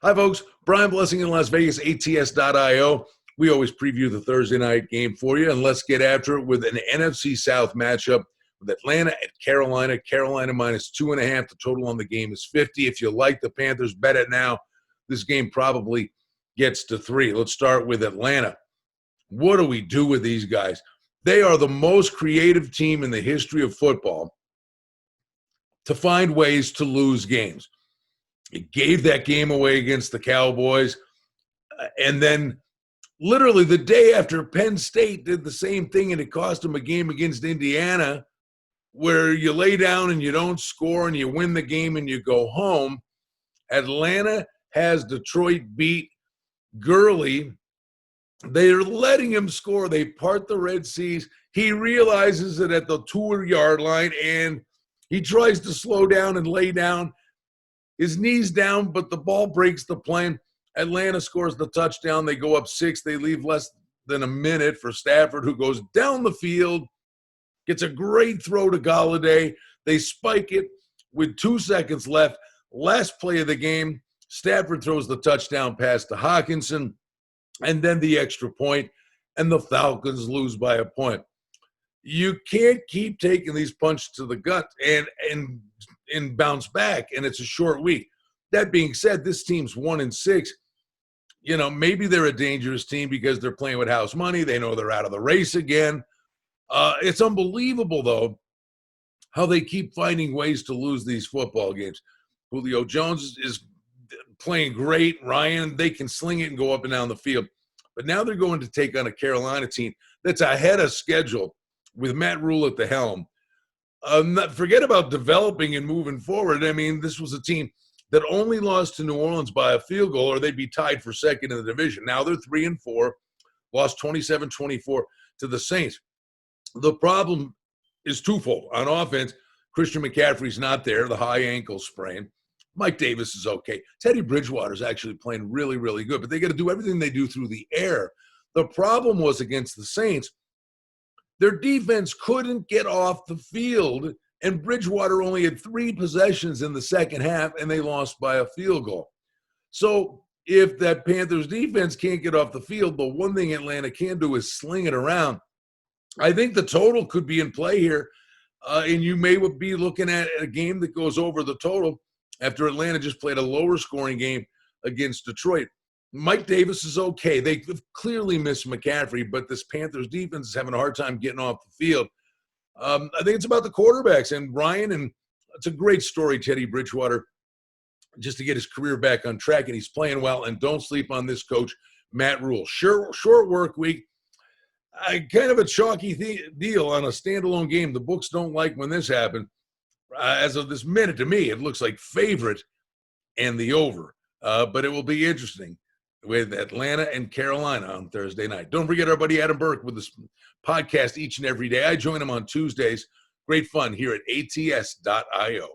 Hi, folks. Brian Blessing in Las Vegas, ATS.io. We always preview the Thursday night game for you, and let's get after it with an NFC South matchup with Atlanta at Carolina. Carolina minus 2.5. The total on the game is 50. If you like the Panthers, bet it now. This game probably gets to 3. Let's start with Atlanta. What do we do with these guys? They are the most creative team in the history of football to find ways to lose games. It gave that game away against the Cowboys. And then literally the day after Penn State did the same thing, and it cost them a game against Indiana where you lay down and you don't score and you win the game and you go home. Atlanta has Detroit beat. Gurley, they're letting him score. They part the Red Seas. He realizes it at the 2-yard line, and he tries to slow down and lay down. His knee's down, but the ball breaks the plane. Atlanta scores the touchdown. They go up 6. They leave less than a minute for Stafford, who goes down the field, gets a great throw to Golladay. They spike it with 2 seconds left. Last play of the game, Stafford throws the touchdown pass to Hawkinson, and then the extra point, and the Falcons lose by a point. You can't keep taking these punches to the gut and bounce back, and it's a short week. That being said, this team's 1-6. You know, maybe they're a dangerous team because they're playing with house money. They know they're out of the race again. It's unbelievable, though, how they keep finding ways to lose these football games. Julio Jones is playing great. Ryan, they can sling it and go up and down the field. But now they're going to take on a Carolina team that's ahead of schedule with Matt Rule at the helm. Forget about developing and moving forward. I mean, this was a team that only lost to New Orleans by a field goal, or they'd be tied for second in the division. Now they're 3-4, lost 27-24 to the Saints. The problem is twofold. On offense, Christian McCaffrey's not there, the high ankle sprain. Mike Davis is okay. Teddy Bridgewater's actually playing really, really good, but they got to do everything they do through the air. The problem was against the Saints, their defense couldn't get off the field, and Bridgewater only had 3 possessions in the second half, and they lost by a field goal. So if that Panthers defense can't get off the field, the one thing Atlanta can do is sling it around. I think the total could be in play here, and you may be looking at a game that goes over the total after Atlanta just played a lower scoring game against Detroit. Mike Davis is okay. They clearly miss McCaffrey, but this Panthers defense is having a hard time getting off the field. I think it's about the quarterbacks and Ryan, and it's a great story, Teddy Bridgewater, just to get his career back on track, and he's playing well. And don't sleep on this coach, Matt Rule. Short work week. Kind of a chalky deal on a standalone game. The books don't like when this happened. As of this minute, to me, it looks like favorite and the over. But it will be interesting with Atlanta and Carolina on Thursday night. Don't forget our buddy Adam Burke with this podcast each and every day. I join him on Tuesdays. Great fun here at ATS.io.